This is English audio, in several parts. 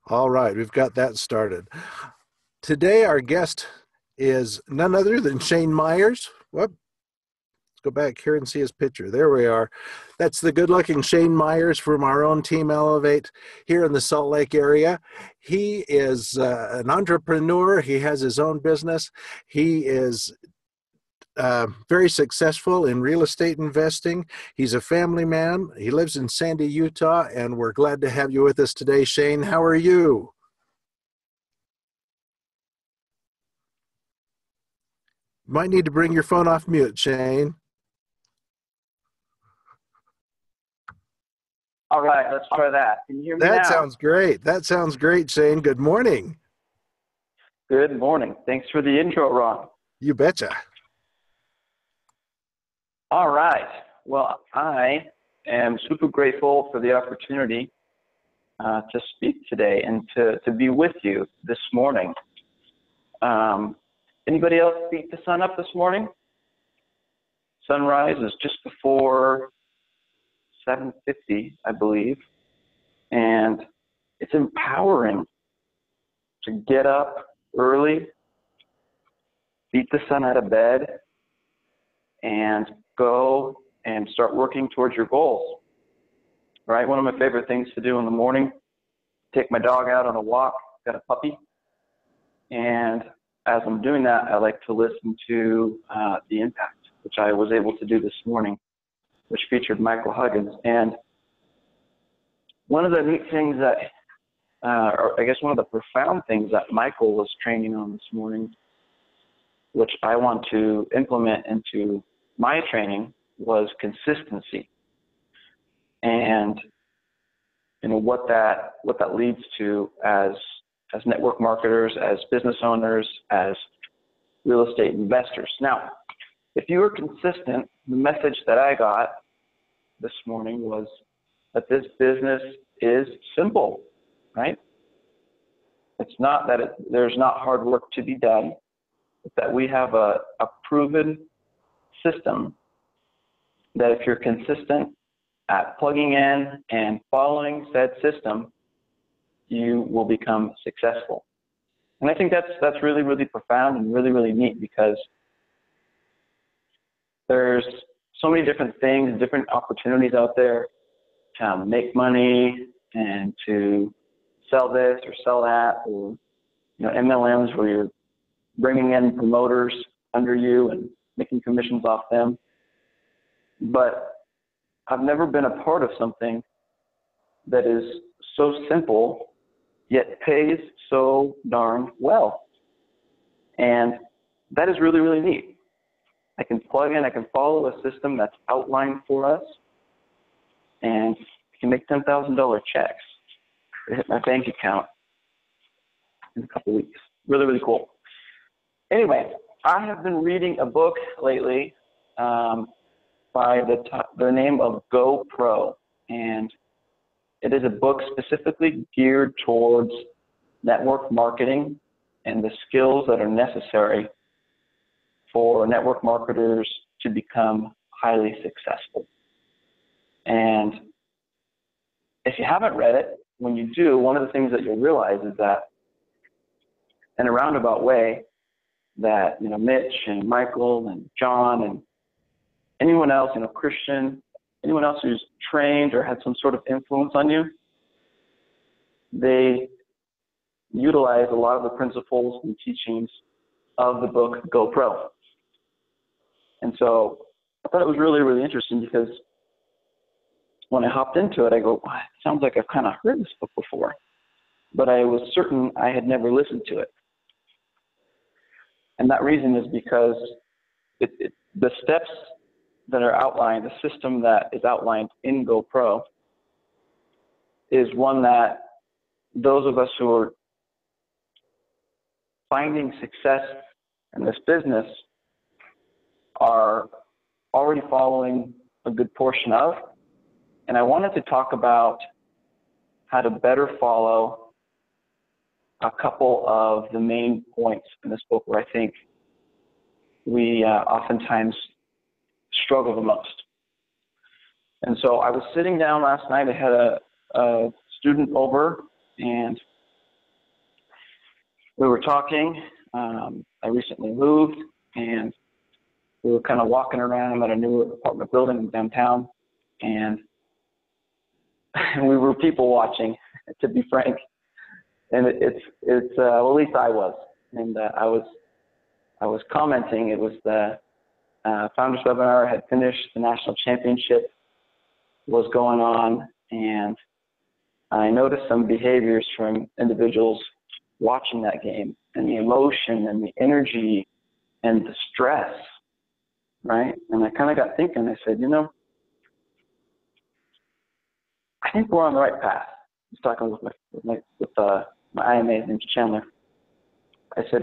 All right, we've got that started. Today, our guest is none other than Shayne Meyers. Whoop, let's go back here and see his picture. There we are. That's the good-looking Shayne Meyers from our own Team Elevate here in the Salt Lake area. He is an entrepreneur. He has his own business. He is very successful in real estate investing. He's a family man. He lives in Sandy, Utah, and we're glad to have you with us today, Shayne. How are you? Might need to bring your phone off mute, Shayne. All right, let's try that. Can you hear me now? That sounds great. That sounds great, Shayne. Good morning. Good morning. Thanks for the intro, Ron. You betcha. All right. Well, I am super grateful for the opportunity to speak today and to be with you this morning. Anybody else beat the sun up this morning? Sunrise is just before 7:50, I believe, and it's empowering to get up early, beat the sun out of bed, and go and start working towards your goals. Right? One of my favorite things to do in the morning, take my dog out on a walk, got a puppy, and as I'm doing that, I like to listen to The Impact, which I was able to do this morning, which featured Michael Huggins. And one of the neat things that, or I guess one of the profound things that Michael was training on this morning, which I want to implement into my training, was consistency. And you know what that leads to as network marketers, as business owners, as real estate investors. Now, if you were consistent, the message that I got this morning was that this business is simple, right? It's not that there's not hard work to be done, but that we have a proven system that if you're consistent at plugging in and following said system, you will become successful. And I think that's really, really profound and really, really neat, because there's so many different things, different opportunities out there to make money and to sell this or sell that, or MLMs where you're bringing in promoters under you and making commissions off them. But I've never been a part of something that is so simple yet pays so darn well. And that is really, really neat. I can plug in, I can follow a system that's outlined for us, and I can make $10,000 checks to hit my bank account in a couple weeks. Really, really cool. Anyway, I have been reading a book lately by the name of Go Pro, and it is a book specifically geared towards network marketing and the skills that are necessary for network marketers to become highly successful. And if you haven't read it, when you do, one of the things that you'll realize is that in a roundabout way, that Mitch and Michael and John and anyone else, Christian, anyone else who's trained or had some sort of influence on you, they utilize a lot of the principles and teachings of the book Go Pro. And so I thought it was really, really interesting, because when I hopped into it, I go, well, it sounds like I've kind of heard this book before, but I was certain I had never listened to it. And that reason is because the steps that are outlined, the system that is outlined in Go Pro, is one that those of us who are finding success in this business are already following a good portion of. And I wanted to talk about how to better follow a couple of the main points in this book where I think we oftentimes struggle the most. And so I was sitting down last night. I had a student over, and we were talking. I recently moved, and we were kind of walking around at a new apartment building in downtown, and we were people watching, to be frank. And well, at least I was, and I was commenting. It was the founders webinar had finished, the national championship was going on, and I noticed some behaviors from individuals watching that game, and the emotion and the energy and the stress, right? And I kind of got thinking. I said, I think we're on the right path. I was talking with my IMA named Chandler. I said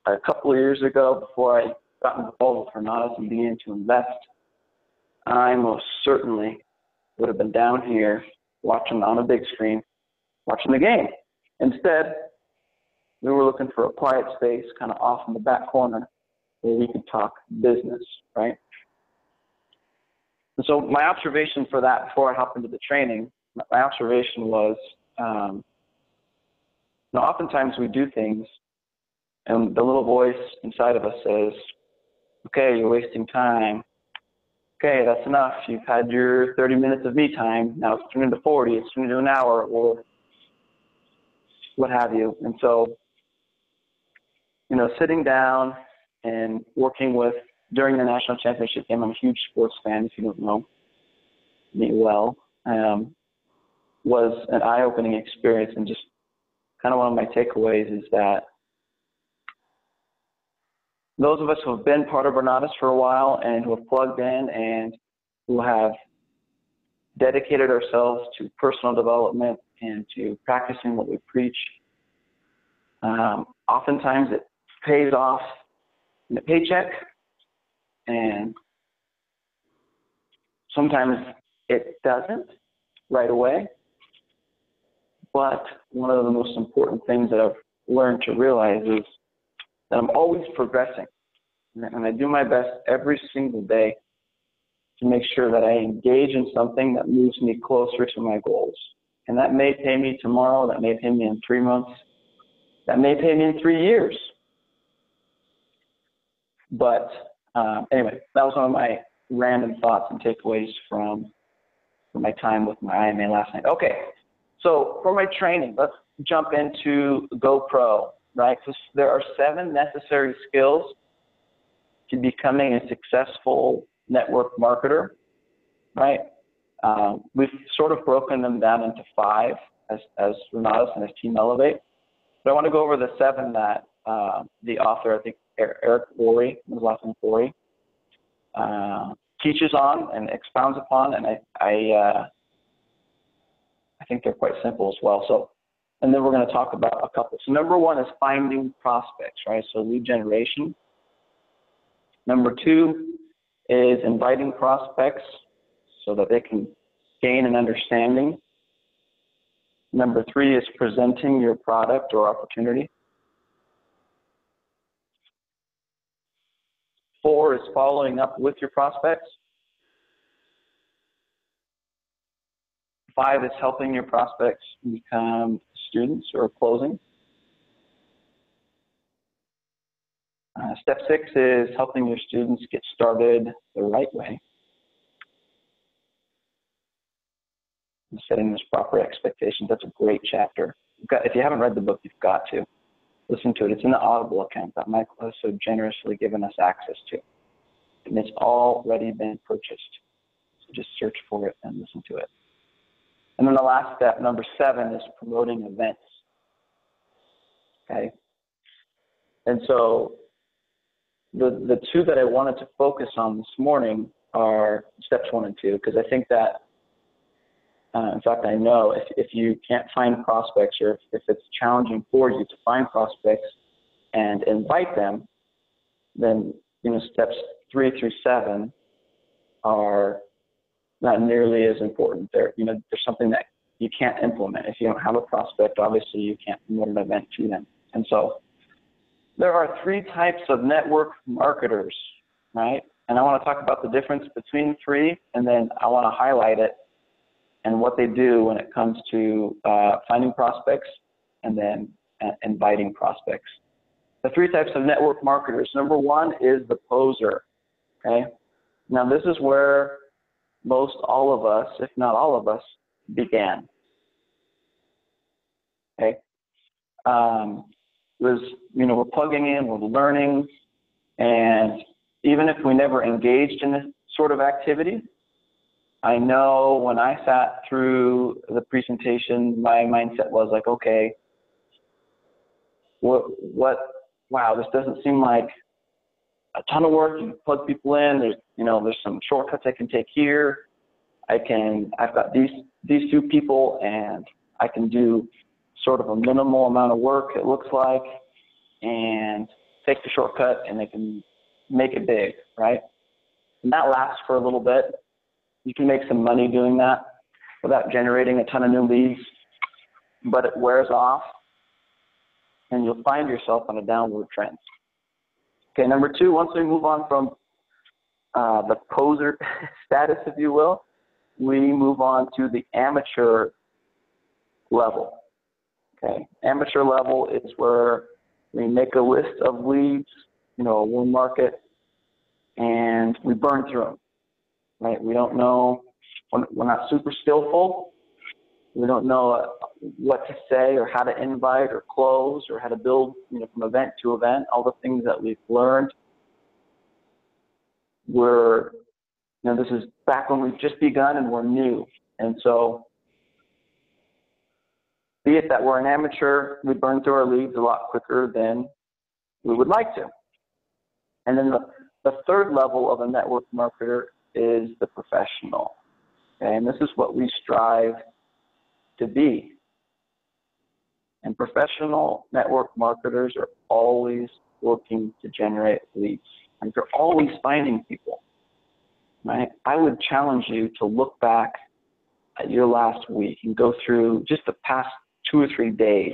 a couple of years ago, before I got involved with Renatus and began to invest, I most certainly would have been down here watching on a big screen, watching the game. Instead, we were looking for a quiet space, kind of off in the back corner, where we could talk business, right? And so my observation for that, before I hop into the training, my observation was, oftentimes we do things, and the little voice inside of us says, okay, you're wasting time. Okay, that's enough. You've had your 30 minutes of me time. Now it's turned into 40. It's turned into an hour, or what have you. And so, sitting down and working with, during the national championship game, I'm a huge sports fan, if you don't know me well, was an eye-opening experience. And just kind of one of my takeaways is that those of us who have been part of Renatus for a while and who have plugged in and who have dedicated ourselves to personal development and to practicing what we preach, oftentimes it pays off in a paycheck, and sometimes it doesn't right away. But one of the most important things that I've learned to realize is that I'm always progressing. And I do my best every single day to make sure that I engage in something that moves me closer to my goals. And that may pay me tomorrow, that may pay me in 3 months, that may pay me in 3 years. But anyway, that was one of my random thoughts and takeaways from my time with my IMA last night. Okay, so for my training, let's jump into GoPro, right? Because there are 7 necessary skills to becoming a successful network marketer, right? We've sort of broken them down into 5 as Renatus and as Team Elevate. But I want to go over the 7 that the author, I think Eric Worre, his last name Worre, teaches on and expounds upon, and I think they're quite simple as well. So, and then we're going to talk about a couple. So number 1 is finding prospects, right? So lead generation. Number 2 is inviting prospects so that they can gain an understanding. Number 3 is presenting your product or opportunity. 4 is following up with your prospects. 5 is helping your prospects become students or closing. Step 6 is helping your students get started the right way. And setting those proper expectations. That's a great chapter. If you haven't read the book, you've got to listen to it. It's in the Audible account that Michael has so generously given us access to. And it's already been purchased. So just search for it and listen to it. And then the last step, number 7, is promoting events. Okay? And so the 2 that I wanted to focus on this morning are steps 1 and 2, because I think that, in fact, I know if you can't find prospects, or if it's challenging for you to find prospects and invite them, then steps 3 through 7 are not nearly as important. There's something that you can't implement. If you don't have a prospect, obviously you can't promote an event to them. And so there are 3 types of network marketers, right? And I want to talk about the difference between the 3, and then I want to highlight it and what they do when it comes to finding prospects and then inviting prospects. The three types of network marketers. Number one is the poser. Okay. Now this is where most all of us, if not all of us, began. Okay. We're plugging in, we're learning, and even if we never engaged in this sort of activity, I know when I sat through the presentation, my mindset was like, okay, wow, this doesn't seem like a ton of work. You plug people in. There's some shortcuts I can take here. I've got these two people, and I can do sort of a minimal amount of work, it looks like, and take the shortcut, and they can make it big, right? And that lasts for a little bit. You can make some money doing that without generating a ton of new leads, but it wears off, and you'll find yourself on a downward trend. Okay, number two, once we move on from the poser status, if you will, we move on to the amateur level. Okay, amateur level is where we make a list of leads, a warm market, and we burn through them, right? We don't know, we're not super skillful. We don't know what to say or how to invite or close or how to build, from event to event, all the things that we've learned. This is back when we've just begun and we're new. And so, be it that we're an amateur, we burn through our leads a lot quicker than we would like to. And then the third level of a network marketer is the professional. Okay? And this is what we strive to be. And professional network marketers are always looking to generate leads. And they're always finding people. Right? I would challenge you to look back at your last week and go through just the past 2 or 3 days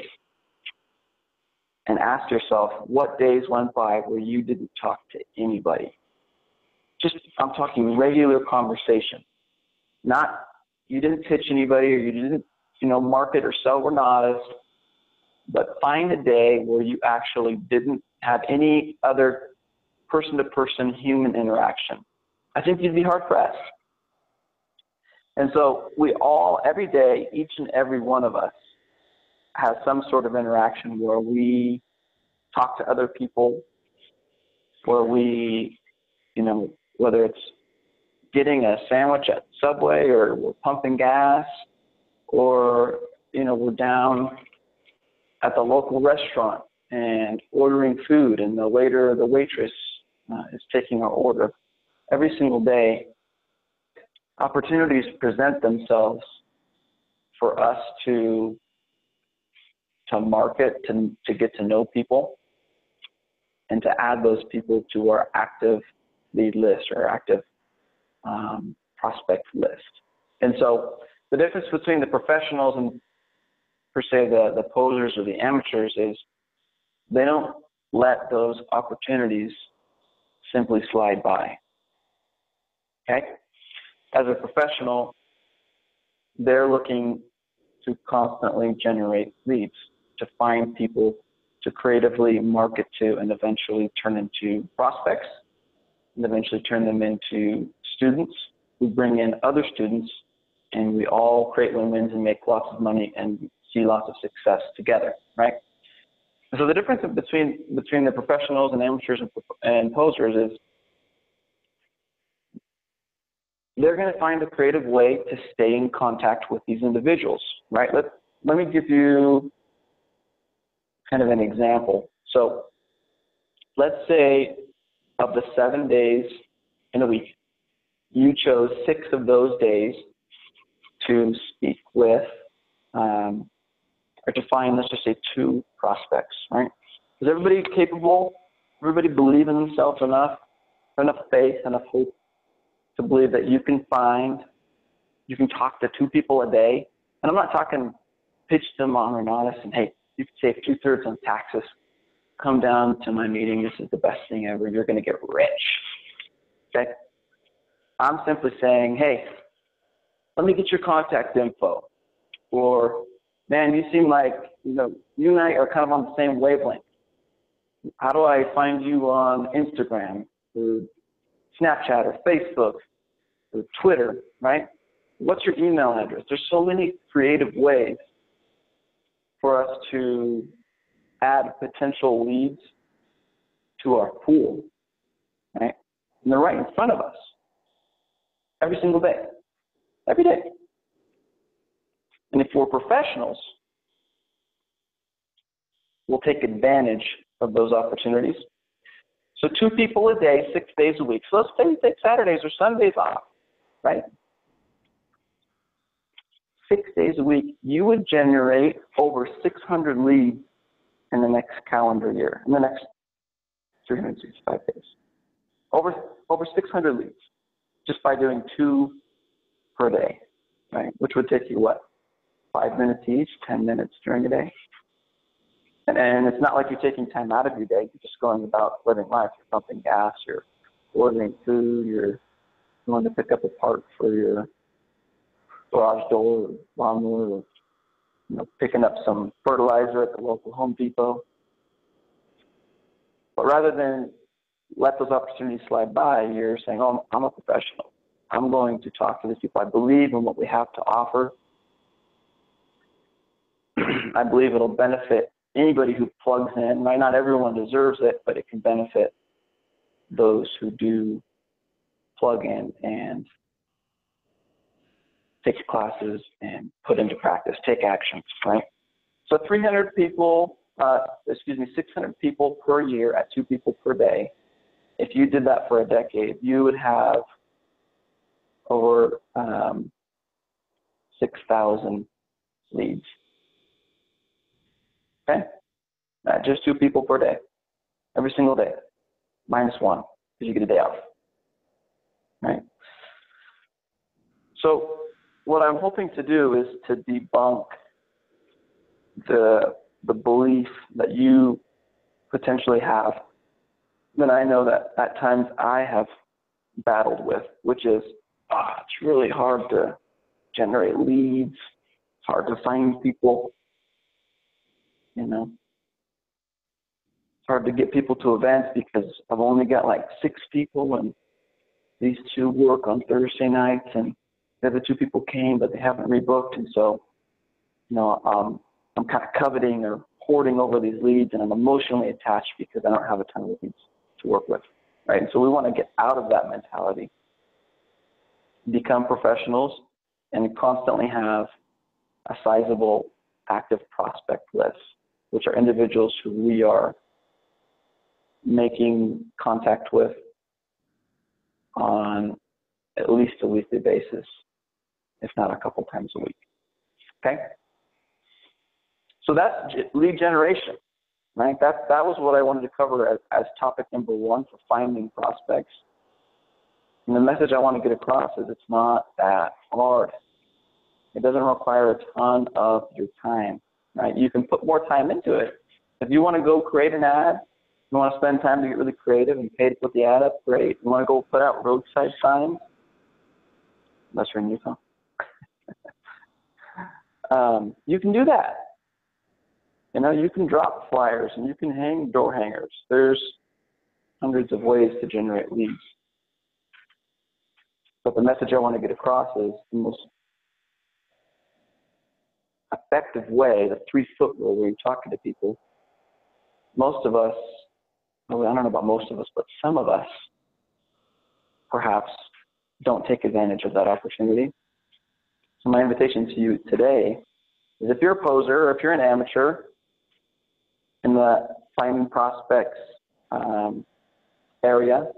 and ask yourself what days went by where you didn't talk to anybody. I'm talking regular conversation. Not, you didn't pitch anybody or you didn't, market or sell Renatas, but find a day where you actually didn't have any other person-to-person human interaction. I think you'd be hard-pressed. And so we all, every day, each and every one of us has some sort of interaction where we talk to other people, where we, whether it's getting a sandwich at Subway or we're pumping gas or, we're down at the local restaurant and ordering food and the waiter or the waitress is taking our order. Every single day, opportunities present themselves for us to market, to get to know people, and to add those people to our active lead list or active prospect list. And so the difference between the professionals and per se the posers or the amateurs is they don't let those opportunities simply slide by. Okay? As a professional, they're looking to constantly generate leads, to find people to creatively market to and eventually turn into prospects and eventually turn them into students who bring in other students, and we all create win-wins and make lots of money and see lots of success together, right? So the difference between the professionals and amateurs and posers is they're going to find a creative way to stay in contact with these individuals, right? Let me give you kind of an example. So let's say of the 7 days in a week, you chose 6 of those days to speak with or to find, let's just say, 2 prospects, right? Is everybody capable? Everybody believe in themselves enough faith, enough hope to believe that you can talk to 2 people a day? And I'm not talking pitch them on Renatas and, hey, you can save 2/3 on taxes. Come down to my meeting. This is the best thing ever. You're going to get rich. Okay? I'm simply saying, hey, let me get your contact info. Or man, you seem like, you and I are kind of on the same wavelength. How do I find you on Instagram or Snapchat or Facebook or Twitter, right? What's your email address? There's so many creative ways for us to add potential leads to our pool, right? And they're right in front of us every single day, every day. And if we're professionals, we'll take advantage of those opportunities. So 2 people a day, 6 days a week. So let's say you take Saturdays or Sundays off, right? 6 days a week, you would generate over 600 leads in the next calendar year, in the next 365 days. Over 600 leads, just by doing 2 per day, right? Which would take you, what, 5 minutes each, 10 minutes during the day? And it's not like you're taking time out of your day. You're just going about living life. You're pumping gas, you're ordering food, you're going to pick up a part for your garage door or lawnmower, or picking up some fertilizer at the local Home Depot. But rather than let those opportunities slide by, you're saying, oh, I'm a professional. I'm going to talk to these people. I believe in what we have to offer. I believe it'll benefit anybody who plugs in. Right? Not everyone deserves it, but it can benefit those who do plug in and take classes and put into practice, take action, right? So 600 people per year at 2 people per day. If you did that for a decade, you would have over 6,000 leads. Okay? Just 2 people per day, every single day, -1, because you get a day off, right? So what I'm hoping to do is to debunk the belief that you potentially have, that I know that at times I have battled with, which is, it's really hard to generate leads, it's hard to find people, It's hard to get people to events because I've only got like 6 people, and these 2 work on Thursday nights, and the other 2 people came, but they haven't rebooked, and so, I'm kind of coveting or hoarding over these leads, and I'm emotionally attached because I don't have a ton of leads to work with, right? And so we want to get out of that mentality, become professionals, and constantly have a sizable active prospect list, which are individuals who we are making contact with on at least a weekly basis, if not a couple times a week. Okay? So that's lead generation, right? That was what I wanted to cover as topic number 1 for finding prospects. And the message I want to get across is it's not that hard. It doesn't require a ton of your time, right? You can put more time into it. If you want to go create an ad, you want to spend time to get really creative and pay to put the ad up, great. You want to go put out roadside signs, unless you're in Utah. You can do that. You can drop flyers and you can hang door hangers. There's hundreds of ways to generate leads. But the message I want to get across is the most effective way, the 3-foot rule where you're talking to people. Most of us, well, I don't know about most of us, but some of us perhaps don't take advantage of that opportunity. So my invitation to you today is, if you're a poser or if you're an amateur in the finding prospects area,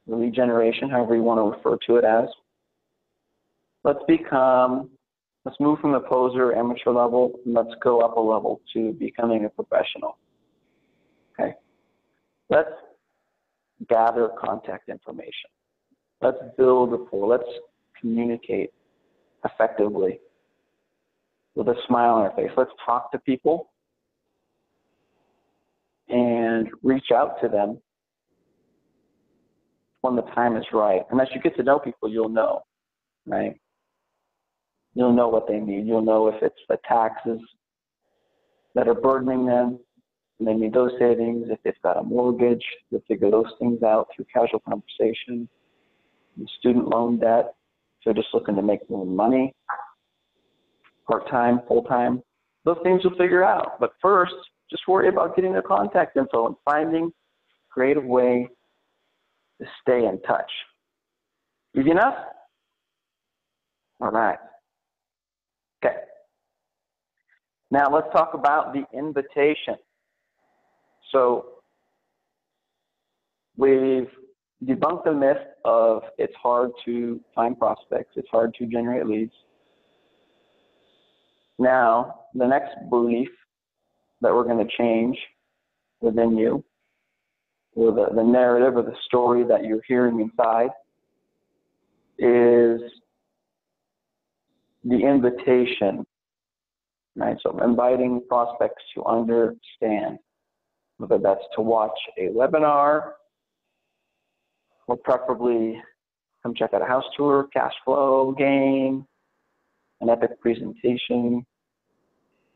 the lead generation, however you want to refer to it as, let's move from the poser amateur level, and let's go up a level to becoming a professional. Okay? Let's gather contact information. Let's build rapport. Let's communicate effectively with a smile on our face. Let's talk to people and reach out to them when the time is right. And as you get to know people, you'll know, right? You'll know what they need. You'll know if it's the taxes that are burdening them. And they need those savings. If they've got a mortgage, they'll figure those things out through casual conversation. And student loan debt, if they're just looking to make more money, part-time, full-time, those things you'll figure out. But first, just worry about getting their contact info and finding a creative way to stay in touch. Easy enough? All right. Okay. Now let's talk about the invitation. So we've debunked the myth of it's hard to find prospects, it's hard to generate leads. Now, the next belief that we're going to change within you, or the narrative or the story that you're hearing inside, is the invitation, right? So inviting prospects to understand, whether that's to watch a webinar, or preferably come check out a house tour, cash flow game, an epic presentation,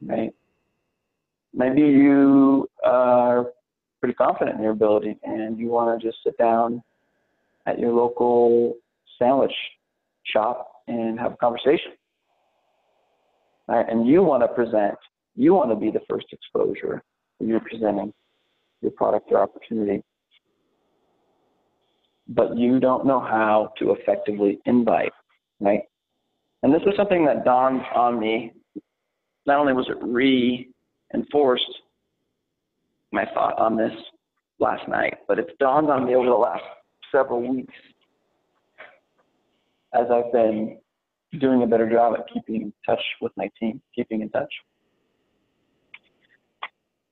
right? Maybe you are pretty confident in your ability and you want to just sit down at your local sandwich shop and have a conversation, right? And you want to present, you want to be the first exposure when you're presenting your product or opportunity, but you don't know how to effectively invite, right? And this was something that dawned on me. Not only was it reinforced my thought on this last night, but it's dawned on me over the last several weeks as I've been doing a better job at keeping in touch with my team, keeping in touch,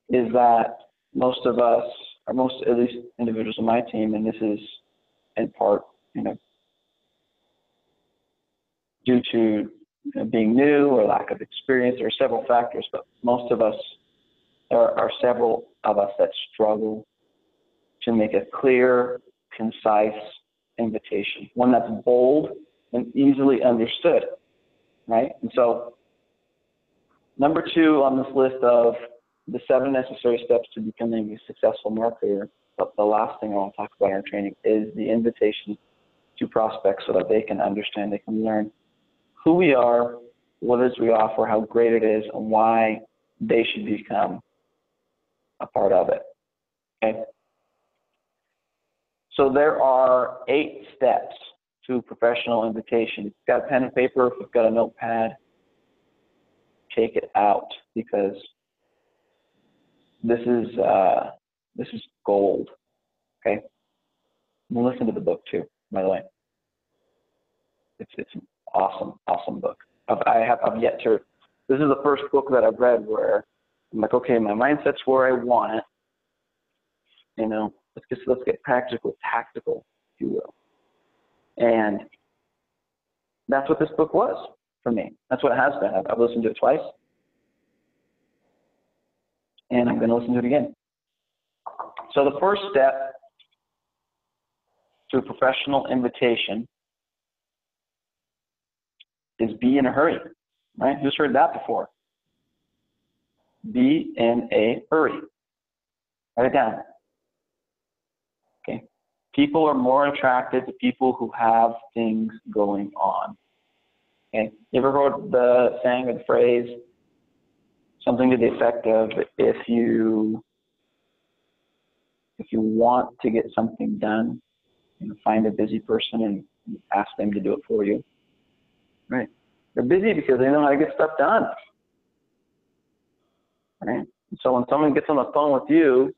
is that most of us, or most, at least individuals on my team, and this is in part, due to being new or lack of experience, there are several factors, but most of us, there are several of us that struggle to make a clear, concise invitation, one that's bold and easily understood, right? And so, number 2 on this list of the 7 necessary steps to becoming a successful marketer, but the last thing I want to talk about in our training is the invitation to prospects so that they can understand, they can learn who we are, what it is we offer, how great it is, and why they should become a part of it, okay? So there are 8 steps to professional invitation. If you've got a pen and paper, if you've got a notepad, take it out, because this is gold, okay? And listen to the book too, by the way. It's an awesome book. I've yet to. This is the first book that I've read where I'm like, okay, my mindset's where I want it. Let's get practical, tactical, if you will. And that's what this book was for me. That's what it has been. I've listened to it twice, and I'm going to listen to it again. So the first step to a professional invitation is be in a hurry, right? Who's heard that before? Be in a hurry. Write it down. Okay. People are more attracted to people who have things going on. Okay. You ever heard the saying or the phrase, something to the effect of, if you want to get something done, find a busy person and ask them to do it for you. Right? They're busy because they know how to get stuff done. Right? So when someone gets on the phone with you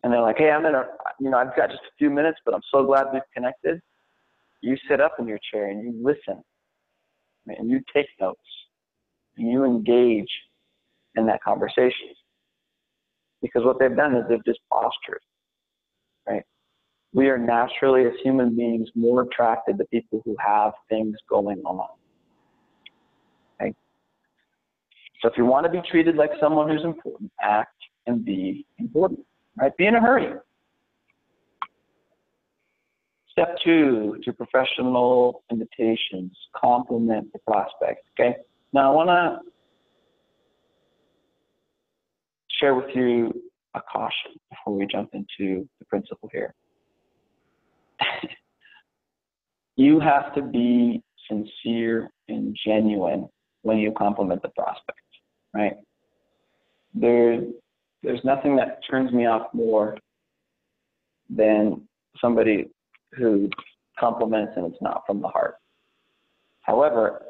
and they're like, hey, I've got just a few minutes, but I'm so glad we've connected. You sit up in your chair and you listen, right? And you take notes and you engage in that conversation. Because what they've done is they've just postured, right? We are naturally, as human beings, more attracted to people who have things going on. Okay? So if you want to be treated like someone who's important, act and be important, right? Be in a hurry. Step 2 to professional invitations, compliment the prospect, okay? Now I want to share with you a caution before we jump into the principle here. You have to be sincere and genuine when you compliment the prospect, right? There's nothing that turns me off more than somebody who compliments and it's not from the heart. However,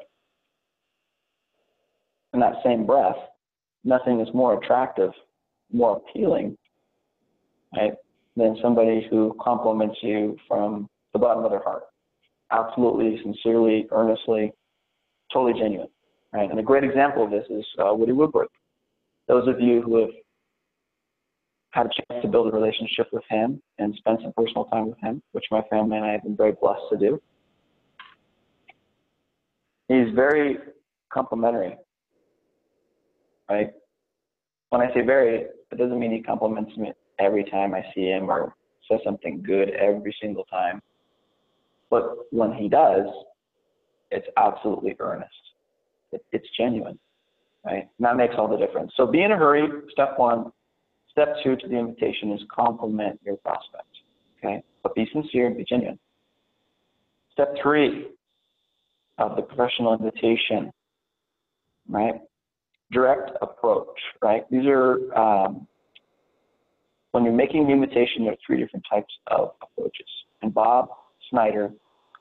in that same breath, nothing is more attractive, more appealing, right, than somebody who compliments you from the bottom of their heart. Absolutely, sincerely, earnestly, totally genuine, right? And a great example of this is Woody Woodward. Those of you who have had a chance to build a relationship with him and spend some personal time with him, which my family and I have been very blessed to do, he's very complimentary, right? When I say very, it doesn't mean he compliments me every time I see him or says something good every single time. But when he does, it's absolutely earnest. It's genuine, right? And that makes all the difference. So be in a hurry, step one. Step two to the invitation is compliment your prospect, okay? But be sincere and be genuine. Step three of the professional invitation, right? Direct approach, right? These are, when you're making the invitation, there are three different types of approaches. And Bob Snyder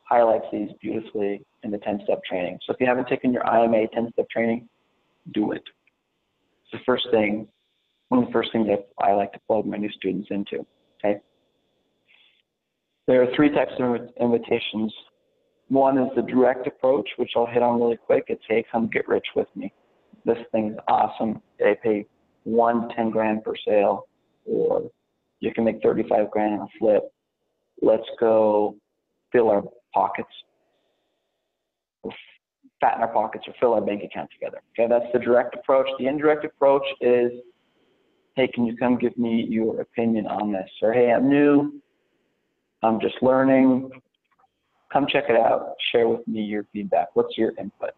highlights these beautifully in the 10-step training. So if you haven't taken your IMA 10-step training, do it. It's the first thing, one of the first things that I like to plug my new students into, okay? There are three types of invitations. One is the direct approach, which I'll hit on really quick. It's, hey, come get rich with me. This thing's awesome. They pay 10 grand per sale, or you can make 35 grand on a flip. Let's go fill our pockets, or fatten our pockets, or fill our bank account together. Okay, that's the direct approach. The indirect approach is, hey, can you come give me your opinion on this? Or, hey, I'm new. I'm just learning. Come check it out. Share with me your feedback. What's your input?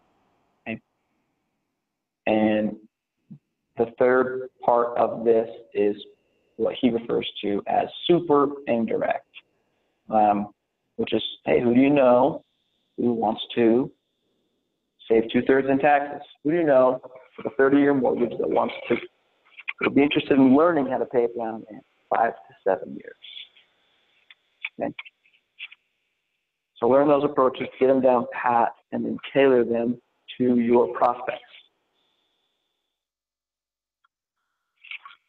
Okay. And the third part of this is what he refers to as super indirect, which is, hey, who do you know who wants to save 2/3 in taxes? Who do you know with a 30-year mortgage that wants to would be interested in learning how to pay it down in 5 to 7 years? Okay. So learn those approaches, get them down pat, and then tailor them to your prospects.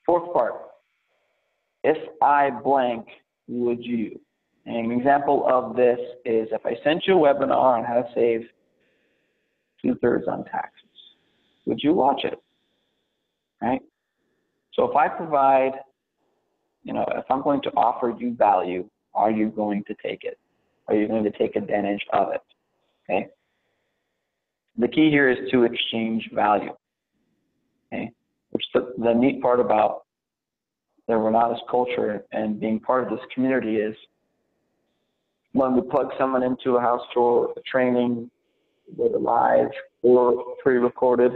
Fourth part, if I blank, would you? And an example of this is if I sent you a webinar on how to save 2/3 on taxes, would you watch it? Right? So if I provide, if I'm going to offer you value, are you going to take it? Are you going to take advantage of it? Okay. The key here is to exchange value. Okay. Which the neat part about the Renatus culture and being part of this community is when we plug someone into a house tour, a training, whether live or pre-recorded,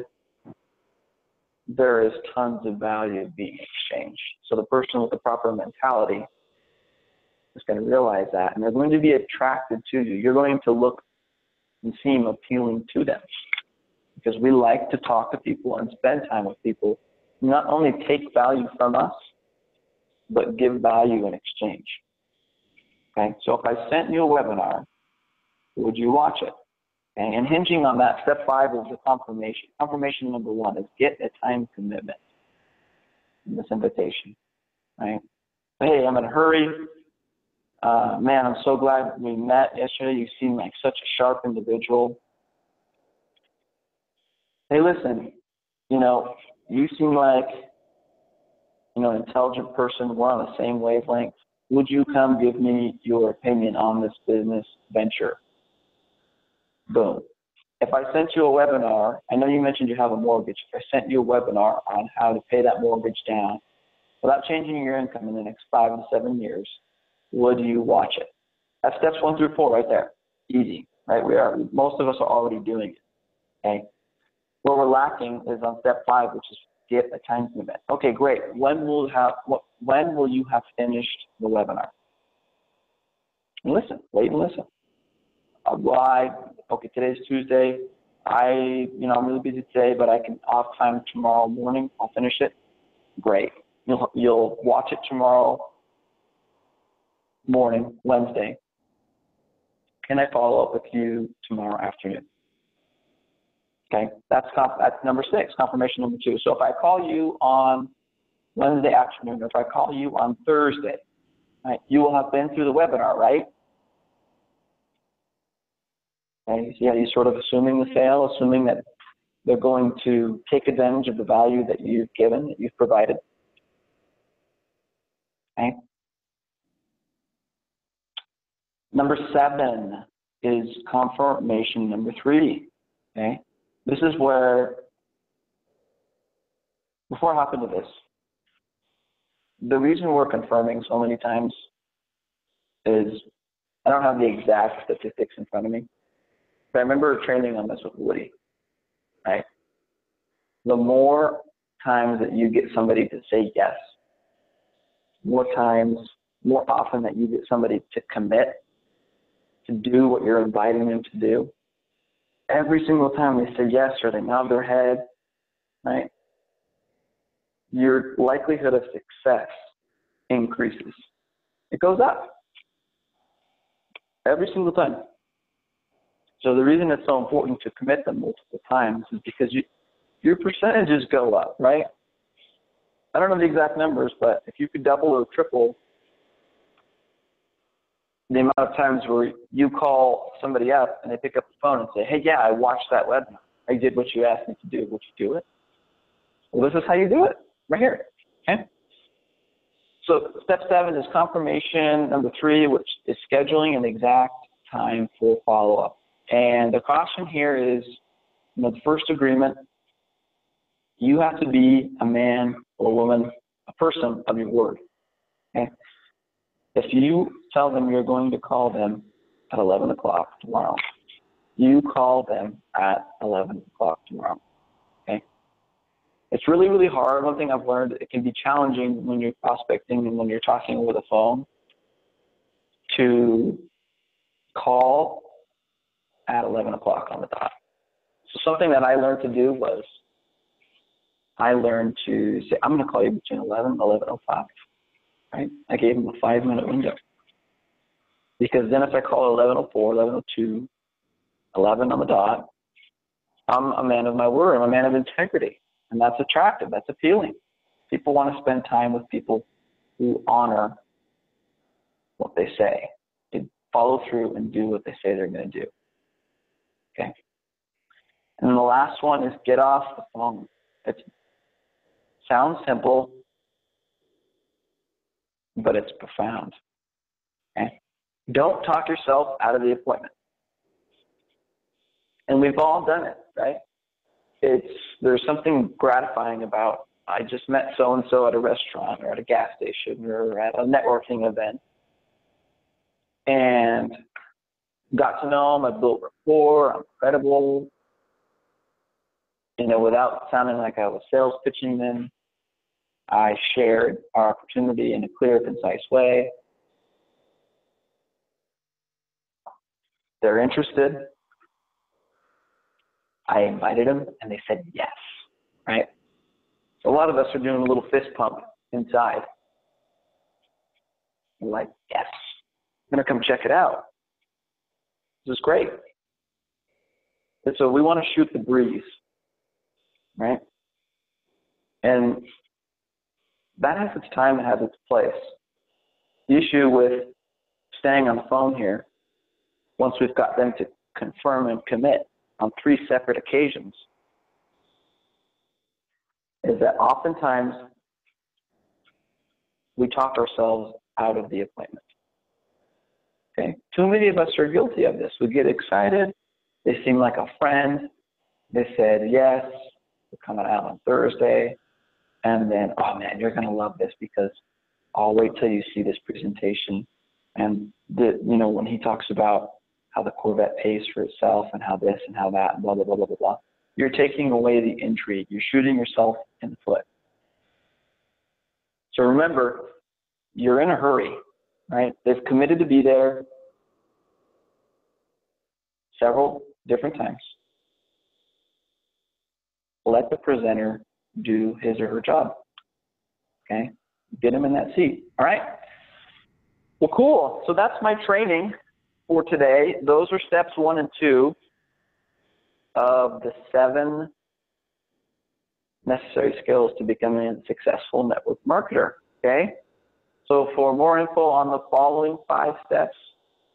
there is tons of value being exchanged. So the person with the proper mentality is going to realize that, and they're going to be attracted to you. You're going to look and seem appealing to them because we like to talk to people and spend time with people who not only take value from us, but give value in exchange. Okay, so if I sent you a webinar, would you watch it? Okay? And hinging on that, step 5 is the confirmation. Confirmation number 1 is get a time commitment in this invitation. Right? Hey, I'm in a hurry. Man, I'm so glad we met yesterday. You seem like such a sharp individual. Hey, listen, you seem like, an intelligent person. We're on the same wavelength. Would you come give me your opinion on this business venture? Boom. If I sent you a webinar, I know you mentioned you have a mortgage. If I sent you a webinar on how to pay that mortgage down without changing your income in the next 5 to 7 years, would you watch it? That's steps 1 through 4 right there. Easy, right? Most of us are already doing it, okay? What we're lacking is on step 5, which is get a time commitment. Okay, great. When will you have finished the webinar? And listen, wait and listen. Okay, today's Tuesday. I'm really busy today, but I can off time tomorrow morning. I'll finish it. Great. You'll watch it tomorrow morning, Wednesday. Can I follow up with you tomorrow afternoon? Okay, that's number 6, confirmation number 2. So if I call you on Wednesday afternoon, or if I call you on Thursday, right, you will have been through the webinar, right? Okay, so yeah, you're sort of assuming the sale, assuming that they're going to take advantage of the value that you've given, that you've provided. Okay. Number 7 is confirmation number 3. Okay. This is where, before I hop into this, the reason we're confirming so many times is, I don't have the exact statistics in front of me, but I remember training on this with Woody, right? The more times that you get somebody to say yes, more often that you get somebody to commit to do what you're inviting them to do, every single time they say yes or they nod their head, right, your likelihood of success increases. It goes up every single time. So the reason it's so important to commit them multiple times is because your percentages go up, right? I don't know the exact numbers, but if you could double or triple the amount of times where you call somebody up and they pick up the phone and say, hey, yeah, I watched that webinar. I did what you asked me to do. Would you do it? Well, this is how you do it, right here. Okay? So step 7 is confirmation. Number 3, which is scheduling an exact time for follow-up. And the caution here is, the first agreement, you have to be a man or woman, a person of your word. Okay? If you tell them you're going to call them at 11 o'clock tomorrow, you call them at 11 o'clock tomorrow. Okay? It's really, really hard. One thing I've learned, it can be challenging when you're prospecting and when you're talking over the phone to call at 11 o'clock on the dot. So something that I learned to do was I learned to say, I'm going to call you between 11 and 11:05. Right? I gave them a 5-minute window. Because then if I call 11:04, 11:02, 11 on the dot, I'm a man of my word. I'm a man of integrity. And that's attractive. That's appealing. People want to spend time with people who honor what they say. They follow through and do what they say they're going to do. Okay? And then the last one is get off the phone. It sounds simple, but it's profound. Okay? Don't talk yourself out of the appointment. And we've all done it, right? There's something gratifying about, I just met so-and-so at a restaurant or at a gas station or at a networking event and got to know them. I built rapport. I'm credible. Without sounding like I was sales pitching them, I shared our opportunity in a clear, concise way. They're interested. I invited them, and they said yes, right? So a lot of us are doing a little fist pump inside. We're like, yes, I'm going to come check it out. This is great. And so we want to shoot the breeze, right? And that has its time and has its place. The issue with staying on the phone here, once we've got them to confirm and commit on 3 separate occasions, is that oftentimes we talk ourselves out of the appointment. Okay? Too many of us are guilty of this. We get excited. They seem like a friend. They said, yes, we're coming out on Thursday. And then, oh man, you're going to love this because I'll wait till you see this presentation. And when he talks about how the Corvette pays for itself and how this and how that and blah, blah, blah, blah, blah, blah. you're taking away the intrigue. You're shooting yourself in the foot. So remember, you're in a hurry, right? They've committed to be there several different times. Let the presenter do his or her job, okay? Get him in that seat, all right? Well, cool. So that's my training for today. Those are steps 1 and 2 of the 7 necessary skills to becoming a successful network marketer, okay? So for more info on the following 5 steps,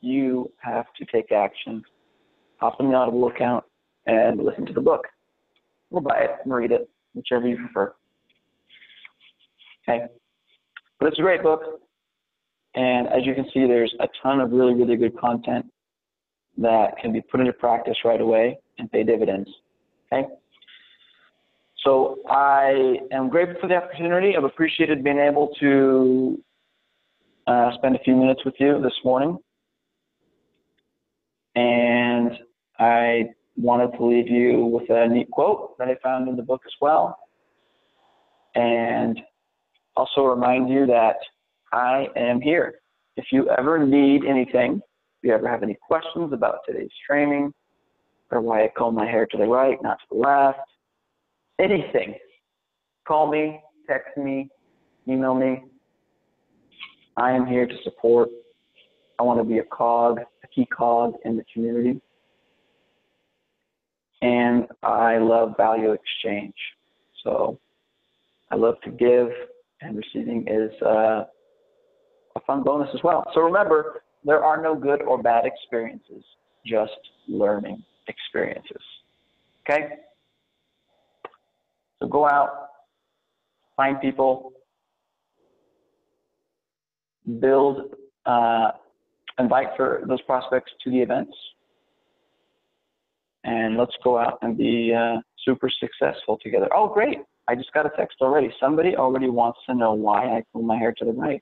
you have to take action. Hop in the Audible account and listen to the book. Or buy it and read it, whichever you prefer. Okay? But it's a great book. And as you can see, there's a ton of really, really good content that can be put into practice right away and pay dividends. Okay? So I am grateful for the opportunity. I've appreciated being able to spend a few minutes with you this morning. And I wanted to leave you with a neat quote that I found in the book as well. And also remind you that I am here. If you ever need anything, if you ever have any questions about today's training, or why I comb my hair to the right, not to the left, anything, call me, text me, email me. I am here to support. I want to be a key cog in the community. And I love value exchange. So I love to give, and receiving is a fun bonus as well. So remember, there are no good or bad experiences, just learning experiences. Okay? So go out, find people, build, invite for those prospects to the events, and let's go out and be super successful together. Oh, great. I just got a text already. Somebody already wants to know why I comb my hair to the right.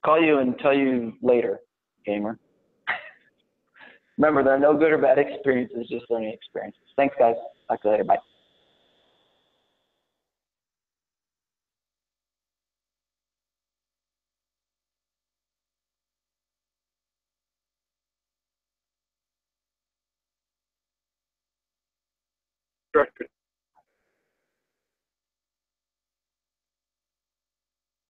Call you and tell you later, gamer. Remember, there are no good or bad experiences, just learning experiences. Thanks, guys. Talk to you later. Bye. Director